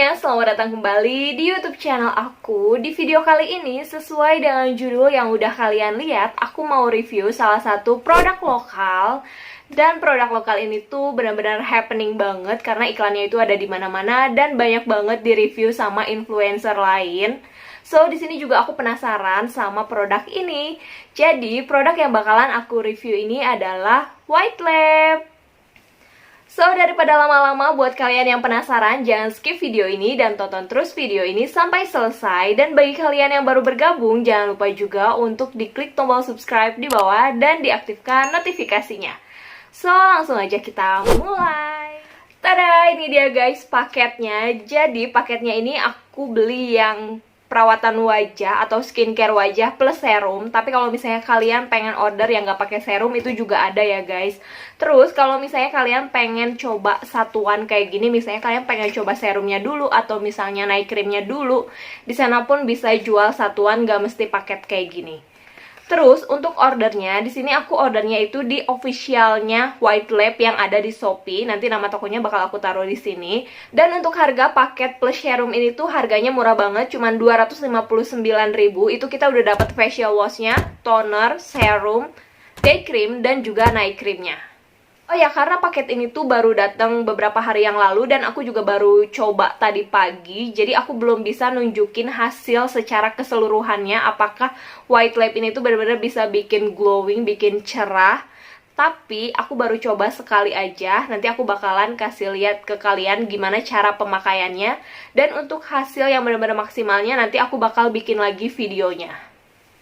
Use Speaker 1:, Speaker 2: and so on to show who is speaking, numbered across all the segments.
Speaker 1: semuanya, selamat datang kembali di YouTube channel aku. Di video kali ini, sesuai dengan judul yang udah kalian lihat, aku mau review salah satu produk lokal. Dan produk lokal ini tuh benar-benar happening banget karena iklannya itu ada di mana-mana dan banyak banget di review sama influencer lain. So, di sini juga aku penasaran sama produk ini. Jadi, produk yang bakalan aku review ini adalah White Lab. So, daripada lama-lama, buat kalian yang penasaran, jangan skip video ini dan tonton terus video ini sampai selesai. Dan bagi kalian yang baru bergabung, jangan lupa juga untuk diklik tombol subscribe di bawah dan diaktifkan notifikasinya. So, langsung aja kita mulai. Tada, ini dia guys paketnya. Jadi, paketnya ini aku beli yang perawatan wajah atau skincare wajah plus serum. Tapi kalau misalnya kalian pengen order yang gak pakai serum, itu juga ada ya guys. Terus kalau misalnya kalian pengen coba satuan kayak gini, misalnya kalian pengen coba serumnya dulu atau misalnya night creamnya dulu, di sana pun bisa jual satuan, gak mesti paket kayak gini. Terus untuk ordernya, di sini aku ordernya itu di officialnya White Lab yang ada di Shopee. Nanti nama tokonya bakal aku taruh di sini. Dan untuk harga paket plus serum ini tuh harganya murah banget, cuman 259.000. Itu kita udah dapat facial washnya, toner, serum, day cream, dan juga night creamnya. Oh ya, karena paket ini tuh baru datang beberapa hari yang lalu dan aku juga baru coba tadi pagi. Jadi aku belum bisa nunjukin hasil secara keseluruhannya apakah White Lab ini tuh benar-benar bisa bikin glowing, bikin cerah. Tapi aku baru coba sekali aja. Nanti aku bakalan kasih lihat ke kalian gimana cara pemakaiannya. Dan untuk hasil yang benar-benar maksimalnya nanti aku bakal bikin lagi videonya.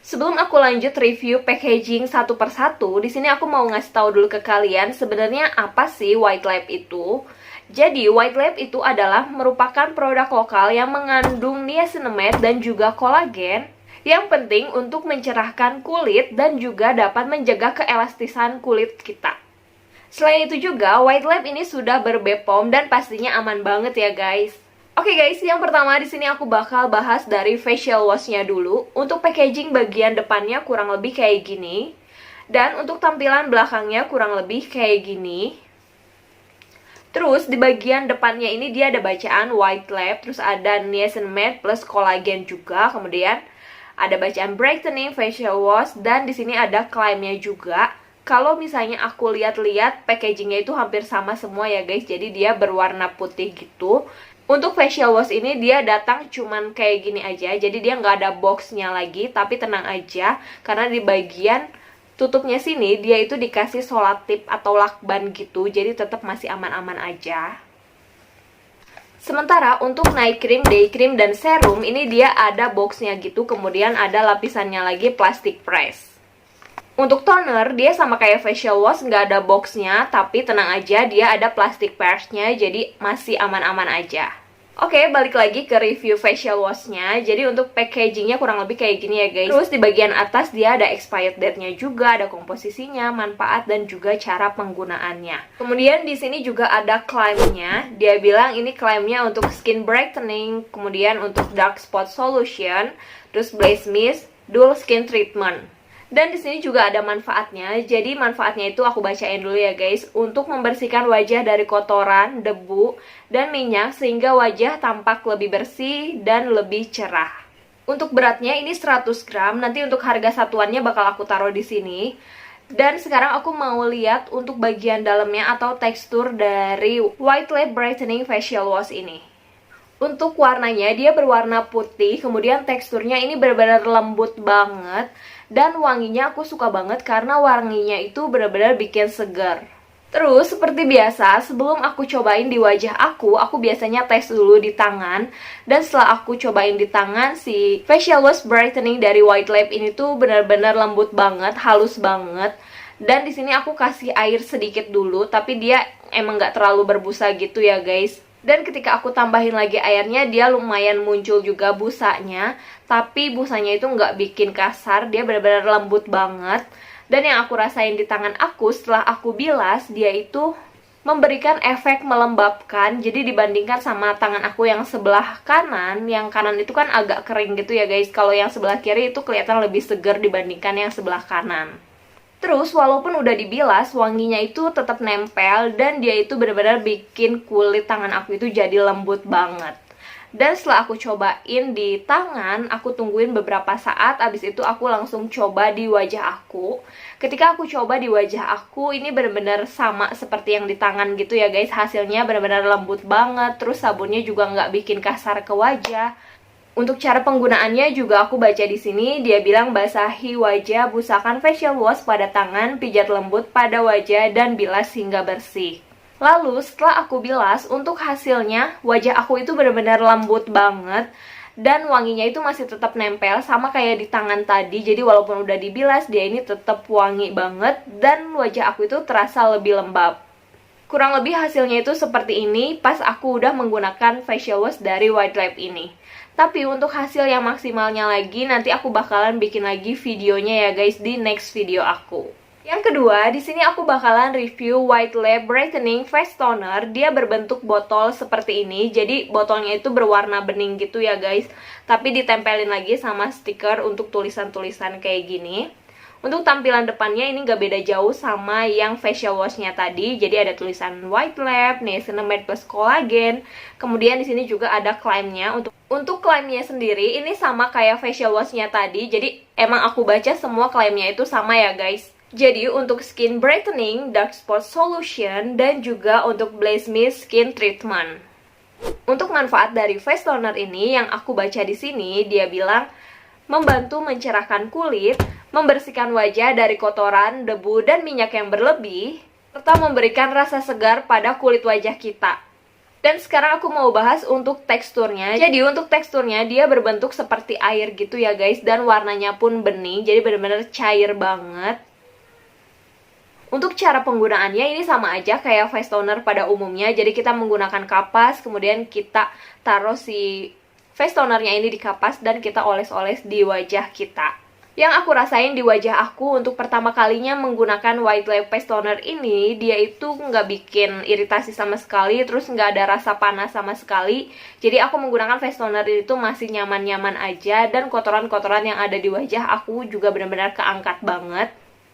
Speaker 1: Sebelum aku lanjut review packaging satu persatu, di sini aku mau ngasih tahu dulu ke kalian sebenarnya apa sih White Lab itu. Jadi, White Lab itu adalah merupakan produk lokal yang mengandung niacinamide dan juga kolagen yang penting untuk mencerahkan kulit dan juga dapat menjaga keelastisan kulit kita. Selain itu juga, White Lab ini sudah ber-BPOM dan pastinya aman banget ya guys. Oke guys, yang pertama di sini aku bakal bahas dari facial washnya dulu. Untuk packaging bagian depannya kurang lebih kayak gini. Dan untuk tampilan belakangnya kurang lebih kayak gini. Terus di bagian depannya ini dia ada bacaan White Lab, terus ada niacinamide plus kolagen juga. Kemudian ada bacaan brightening facial wash dan di sini ada klaimnya juga. Kalau misalnya aku lihat-lihat packagingnya itu hampir sama semua ya guys. Jadi dia berwarna putih gitu. Untuk facial wash ini dia datang cuman kayak gini aja, jadi dia nggak ada boxnya lagi, tapi tenang aja, karena di bagian tutupnya sini dia itu dikasih solatip atau lakban gitu, jadi tetap masih aman-aman aja. Sementara untuk night cream, day cream, dan serum ini dia ada boxnya gitu, kemudian ada lapisannya lagi plastik press. Untuk toner, dia sama kayak facial wash, nggak ada boxnya, tapi tenang aja, dia ada plastik patch-nya, jadi masih aman-aman aja. Oke, balik lagi ke review facial washnya. Jadi untuk packagingnya kurang lebih kayak gini ya guys. Terus di bagian atas dia ada expired date-nya juga, ada komposisinya, manfaat, dan juga cara penggunaannya. Kemudian di sini juga ada klaimnya. Dia bilang ini klaimnya untuk skin brightening, kemudian untuk dark spot solution, terus blaze mist, dual skin treatment. Dan di sini juga ada manfaatnya. Jadi manfaatnya itu aku bacain dulu ya guys. Untuk membersihkan wajah dari kotoran, debu, dan minyak sehingga wajah tampak lebih bersih dan lebih cerah. Untuk beratnya ini 100 gram. Nanti untuk harga satuannya bakal aku taruh di sini. Dan sekarang aku mau lihat untuk bagian dalamnya atau tekstur dari White Lab Brightening Facial Wash ini. Untuk warnanya dia berwarna putih, kemudian teksturnya ini benar-benar lembut banget. Dan wanginya aku suka banget karena wanginya itu benar-benar bikin segar. Terus seperti biasa, sebelum aku cobain di wajah aku biasanya tes dulu di tangan. Dan setelah aku cobain di tangan, si facial wash brightening dari White Lab ini tuh benar-benar lembut banget, halus banget. Dan di sini aku kasih air sedikit dulu, tapi dia emang nggak terlalu berbusa gitu ya guys. Dan ketika aku tambahin lagi airnya, dia lumayan muncul juga busanya. Tapi busanya itu nggak bikin kasar, dia benar-benar lembut banget. Dan yang aku rasain di tangan aku setelah aku bilas, dia itu memberikan efek melembabkan. Jadi dibandingkan sama tangan aku yang sebelah kanan, yang kanan itu kan agak kering gitu ya guys. Kalau yang sebelah kiri itu kelihatan lebih segar dibandingkan yang sebelah kanan. Terus walaupun udah dibilas, wanginya itu tetap nempel dan dia itu benar-benar bikin kulit tangan aku itu jadi lembut banget. Dan setelah aku cobain di tangan, aku tungguin beberapa saat, abis itu aku langsung coba di wajah aku. Ketika aku coba di wajah aku, ini benar-benar sama seperti yang di tangan gitu ya guys. Hasilnya benar-benar lembut banget, terus sabunnya juga nggak bikin kasar ke wajah. Untuk cara penggunaannya juga aku baca di sini, dia bilang basahi wajah, busakan facial wash pada tangan, pijat lembut pada wajah, dan bilas hingga bersih. Lalu setelah aku bilas, untuk hasilnya wajah aku itu benar-benar lembut banget dan wanginya itu masih tetap nempel sama kayak di tangan tadi. Jadi walaupun udah dibilas, dia ini tetap wangi banget dan wajah aku itu terasa lebih lembab. Kurang lebih hasilnya itu seperti ini pas aku udah menggunakan facial wash dari White Lab ini. Tapi untuk hasil yang maksimalnya lagi, nanti aku bakalan bikin lagi videonya ya guys di next video aku. Yang kedua, di sini aku bakalan review White Lab Brightening Face Toner. Dia berbentuk botol seperti ini. Jadi botolnya itu berwarna bening gitu ya guys. Tapi ditempelin lagi sama stiker untuk tulisan-tulisan kayak gini. Untuk tampilan depannya ini nggak beda jauh sama yang facial washnya tadi. Jadi ada tulisan White Lab, Niacinamide plus Collagen. Kemudian di sini juga ada claimnya. Untuk klaimnya sendiri ini sama kayak facial washnya tadi. Jadi emang aku baca semua klaimnya itu sama ya guys. Jadi untuk skin brightening, dark spot solution, dan juga untuk Blaze Mist skin treatment. Untuk manfaat dari face toner ini yang aku baca di sini, dia bilang membantu mencerahkan kulit, membersihkan wajah dari kotoran, debu, dan minyak yang berlebih, serta memberikan rasa segar pada kulit wajah kita. Dan sekarang aku mau bahas untuk teksturnya. Jadi untuk teksturnya dia berbentuk seperti air gitu ya guys, dan warnanya pun bening, jadi benar-benar cair banget. Untuk cara penggunaannya ini sama aja kayak face toner pada umumnya. Jadi kita menggunakan kapas, kemudian kita taruh si face tonernya ini di kapas dan kita oles-oles di wajah kita. Yang aku rasain di wajah aku untuk pertama kalinya menggunakan White Lab face toner ini, dia itu nggak bikin iritasi sama sekali, terus nggak ada rasa panas sama sekali. Jadi aku menggunakan face toner itu masih nyaman-nyaman aja, dan kotoran-kotoran yang ada di wajah aku juga benar-benar keangkat banget.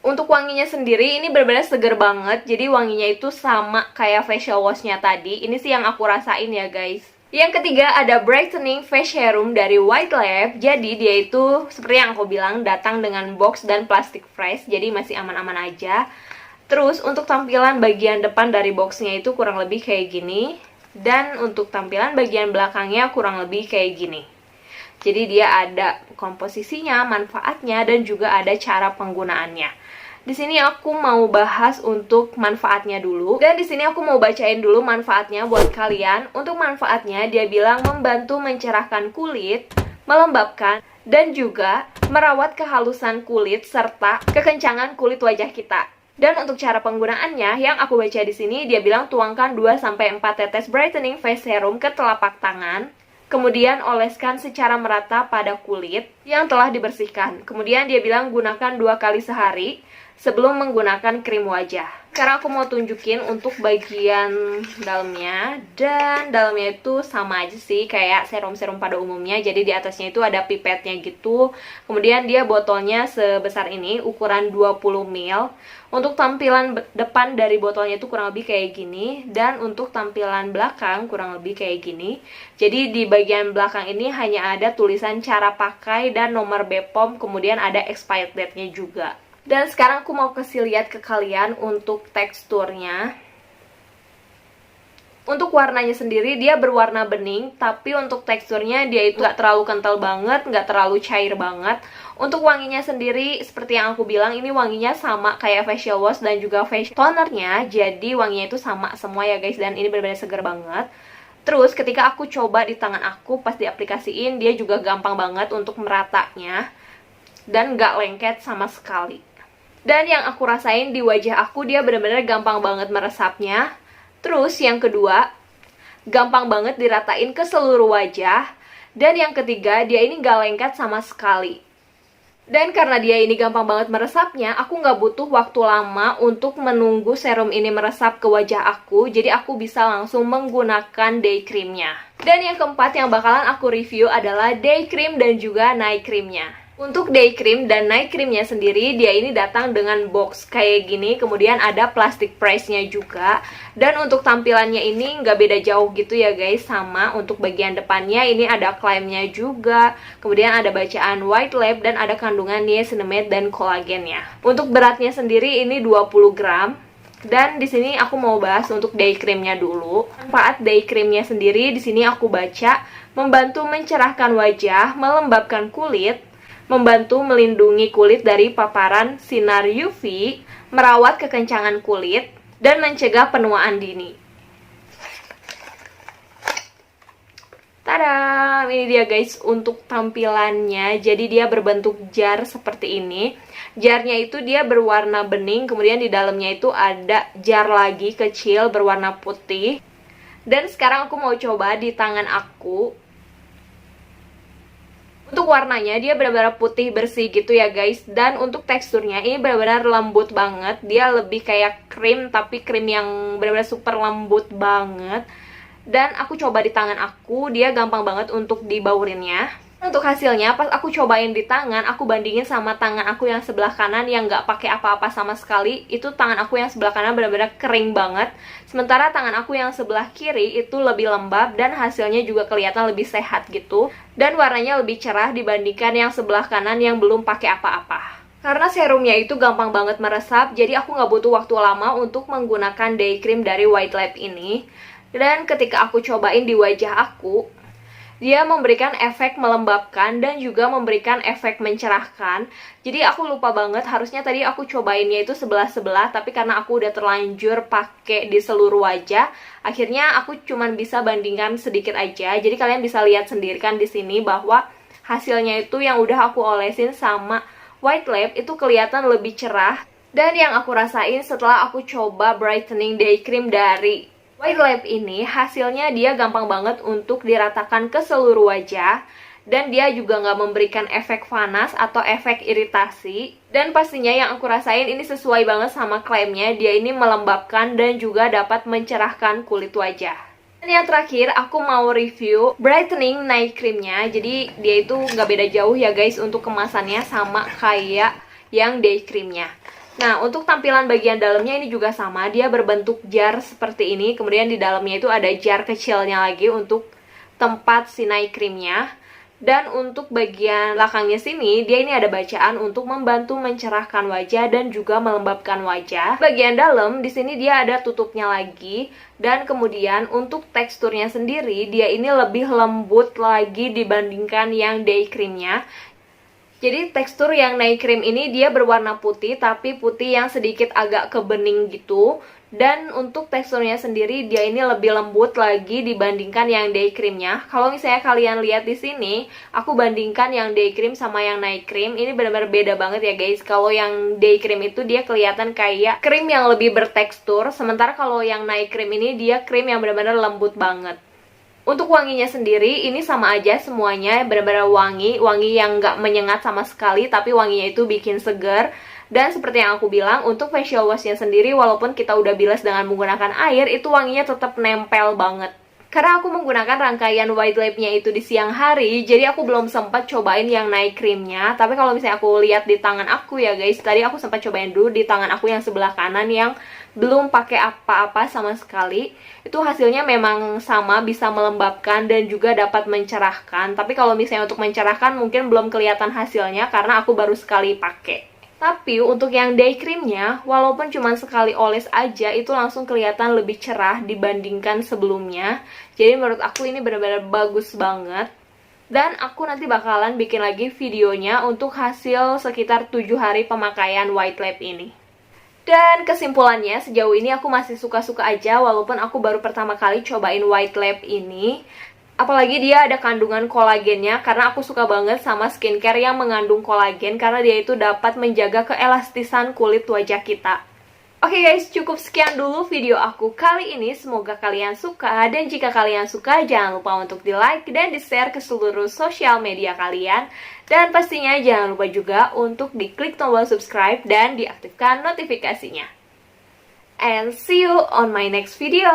Speaker 1: Untuk wanginya sendiri ini benar-benar seger banget. Jadi wanginya itu sama kayak facial washnya tadi. Ini sih yang aku rasain ya guys. Yang ketiga ada Brightening Face Serum dari White Lab. Jadi dia itu seperti yang aku bilang datang dengan box dan plastik fresh. Jadi masih aman-aman aja. Terus untuk tampilan bagian depan dari boxnya itu kurang lebih kayak gini. Dan untuk tampilan bagian belakangnya kurang lebih kayak gini. Jadi dia ada komposisinya, manfaatnya, dan juga ada cara penggunaannya. Di sini aku mau bahas untuk manfaatnya dulu. Dan di sini aku mau bacain dulu manfaatnya buat kalian. Untuk manfaatnya dia bilang membantu mencerahkan kulit, melembabkan, dan juga merawat kehalusan kulit serta kekencangan kulit wajah kita. Dan untuk cara penggunaannya yang aku baca di sini dia bilang tuangkan 2-4 tetes brightening face serum ke telapak tangan. Kemudian oleskan secara merata pada kulit yang telah dibersihkan. Kemudian dia bilang gunakan 2 kali sehari sebelum menggunakan krim wajah. Sekarang aku mau tunjukin untuk bagian dalamnya. Dan dalamnya itu sama aja sih kayak serum-serum pada umumnya. Jadi di atasnya itu ada pipetnya gitu. Kemudian dia botolnya sebesar ini, ukuran 20 ml. Untuk tampilan depan dari botolnya itu kurang lebih kayak gini. Dan untuk tampilan belakang kurang lebih kayak gini. Jadi di bagian belakang ini hanya ada tulisan cara pakai dan nomor BPOM. Kemudian ada expired date-nya juga. Dan sekarang aku mau kasih lihat ke kalian untuk teksturnya. Untuk warnanya sendiri dia berwarna bening, tapi untuk teksturnya dia itu nggak terlalu kental banget, nggak terlalu cair banget. Untuk wanginya sendiri, seperti yang aku bilang, ini wanginya sama kayak facial wash dan juga face tonernya. Jadi wanginya itu sama semua ya guys, dan ini benar-benar seger banget. Terus ketika aku coba di tangan aku, pas diaplikasiin, dia juga gampang banget untuk meratanya. Dan nggak lengket sama sekali. Dan yang aku rasain di wajah aku, dia benar-benar gampang banget meresapnya. Terus yang kedua, gampang banget diratain ke seluruh wajah. Dan yang ketiga, dia ini gak lengket sama sekali. Dan karena dia ini gampang banget meresapnya, aku gak butuh waktu lama untuk menunggu serum ini meresap ke wajah aku. Jadi aku bisa langsung menggunakan day creamnya. Dan yang keempat yang bakalan aku review adalah day cream dan juga night creamnya. Untuk day cream dan night creamnya sendiri, dia ini datang dengan box kayak gini, kemudian ada plastic price-nya juga. Dan untuk tampilannya ini nggak beda jauh gitu ya guys, sama untuk bagian depannya ini ada claim-nya juga. Kemudian ada bacaan white lab dan ada kandungan niacinamide dan kolagennya. Untuk beratnya sendiri ini 20 gram. Dan di sini aku mau bahas untuk day creamnya dulu. Manfaat day creamnya sendiri di sini aku baca, membantu mencerahkan wajah, melembabkan kulit, membantu melindungi kulit dari paparan sinar UV, merawat kekencangan kulit, dan mencegah penuaan dini. Tada! Ini dia guys untuk tampilannya. Jadi dia berbentuk jar seperti ini. Jarnya itu dia berwarna bening, kemudian di dalamnya itu ada jar lagi kecil berwarna putih. Dan sekarang aku mau coba di tangan aku. Untuk warnanya dia benar-benar putih bersih gitu ya guys. Dan untuk teksturnya ini benar-benar lembut banget. Dia lebih kayak krim, tapi krim yang benar-benar super lembut banget. Dan aku coba di tangan aku, dia gampang banget untuk dibaurinnya. Untuk hasilnya, pas aku cobain di tangan, aku bandingin sama tangan aku yang sebelah kanan yang nggak pakai apa-apa sama sekali. Itu tangan aku yang sebelah kanan benar-benar kering banget. Sementara tangan aku yang sebelah kiri itu lebih lembab dan hasilnya juga kelihatan lebih sehat gitu. Dan warnanya lebih cerah dibandingkan yang sebelah kanan yang belum pakai apa-apa. Karena serumnya itu gampang banget meresap, jadi aku nggak butuh waktu lama untuk menggunakan day cream dari White Lab ini. Dan ketika aku cobain di wajah aku, dia memberikan efek melembabkan dan juga memberikan efek mencerahkan. Jadi aku lupa banget, harusnya tadi aku cobainnya itu sebelah-sebelah, tapi karena aku udah terlanjur pakai di seluruh wajah, akhirnya aku cuman bisa bandingkan sedikit aja. Jadi kalian bisa lihat sendiri kan di sini bahwa hasilnya itu yang udah aku olesin sama White Lab itu kelihatan lebih cerah. Dan yang aku rasain setelah aku coba brightening day cream dari White Lab ini, hasilnya dia gampang banget untuk diratakan ke seluruh wajah. Dan dia juga nggak memberikan efek panas atau efek iritasi. Dan pastinya yang aku rasain ini sesuai banget sama klaimnya. Dia ini melembabkan dan juga dapat mencerahkan kulit wajah. Dan yang terakhir, aku mau review brightening night creamnya. Jadi dia itu nggak beda jauh ya guys untuk kemasannya, sama kayak yang day creamnya. Nah, untuk tampilan bagian dalamnya ini juga sama, dia berbentuk jar seperti ini. Kemudian di dalamnya itu ada jar kecilnya lagi untuk tempat si night creamnya. Dan untuk bagian belakangnya sini, dia ini ada bacaan untuk membantu mencerahkan wajah dan juga melembabkan wajah. Bagian dalam, di sini dia ada tutupnya lagi. Dan kemudian untuk teksturnya sendiri, dia ini lebih lembut lagi dibandingkan yang day creamnya. Jadi tekstur yang night cream ini dia berwarna putih, tapi putih yang sedikit agak kebening gitu. Dan untuk teksturnya sendiri dia ini lebih lembut lagi dibandingkan yang day creamnya. Kalau misalnya kalian lihat di sini, aku bandingkan yang day cream sama yang night cream, ini benar-benar beda banget ya guys. Kalau yang day cream itu dia kelihatan kayak krim yang lebih bertekstur, sementara kalau yang night cream ini dia krim yang benar-benar lembut banget. Untuk wanginya sendiri, ini sama aja semuanya, benar-benar wangi yang nggak menyengat sama sekali, tapi wanginya itu bikin segar. Dan seperti yang aku bilang, untuk facial washnya sendiri, walaupun kita udah bilas dengan menggunakan air, itu wanginya tetap nempel banget. Karena aku menggunakan rangkaian White Lab-nya itu di siang hari, jadi aku belum sempat cobain yang night cream-nya. Tapi kalau misalnya aku lihat di tangan aku ya guys, tadi aku sempat cobain dulu di tangan aku yang sebelah kanan yang belum pakai apa-apa sama sekali. Itu hasilnya memang sama, bisa melembabkan dan juga dapat mencerahkan. Tapi kalau misalnya untuk mencerahkan mungkin belum kelihatan hasilnya karena aku baru sekali pakai. Tapi untuk yang day creamnya, walaupun cuma sekali oles aja, itu langsung kelihatan lebih cerah dibandingkan sebelumnya. Jadi menurut aku ini benar-benar bagus banget. Dan aku nanti bakalan bikin lagi videonya untuk hasil sekitar 7 hari pemakaian White Lab ini. Dan kesimpulannya, sejauh ini aku masih suka-suka aja walaupun aku baru pertama kali cobain White Lab ini. Apalagi dia ada kandungan kolagennya, karena aku suka banget sama skincare yang mengandung kolagen, karena dia itu dapat menjaga keelastisan kulit wajah kita. Oke guys, cukup sekian dulu video aku kali ini. Semoga kalian suka, dan jika kalian suka, jangan lupa untuk di like dan di share ke seluruh sosial media kalian. Dan pastinya jangan lupa juga untuk diklik tombol subscribe dan diaktifkan notifikasinya. And see you on my next video.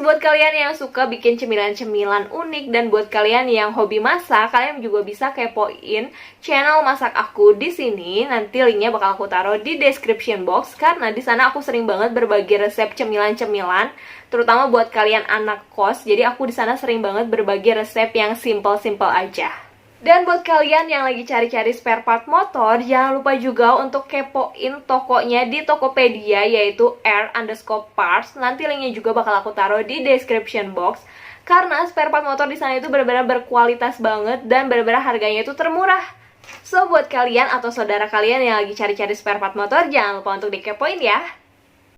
Speaker 1: buat kalian yang suka bikin cemilan-cemilan unik dan buat kalian yang hobi masak, kalian juga bisa kepoin channel masak aku di sini. Nanti linknya bakal aku taruh di description box karena di sana aku sering banget berbagi resep cemilan-cemilan, terutama buat kalian anak kos. Jadi aku di sana sering banget berbagi resep yang simple-simple aja. Dan buat kalian yang lagi cari-cari spare part motor, jangan lupa juga untuk kepoin tokonya di Tokopedia, yaitu r_parts. Nanti linknya juga bakal aku taruh di description box. Karena spare part motor di sana itu benar-benar berkualitas banget dan benar-benar harganya itu termurah. So buat kalian atau saudara kalian yang lagi cari-cari spare part motor, jangan lupa untuk dikepoin ya.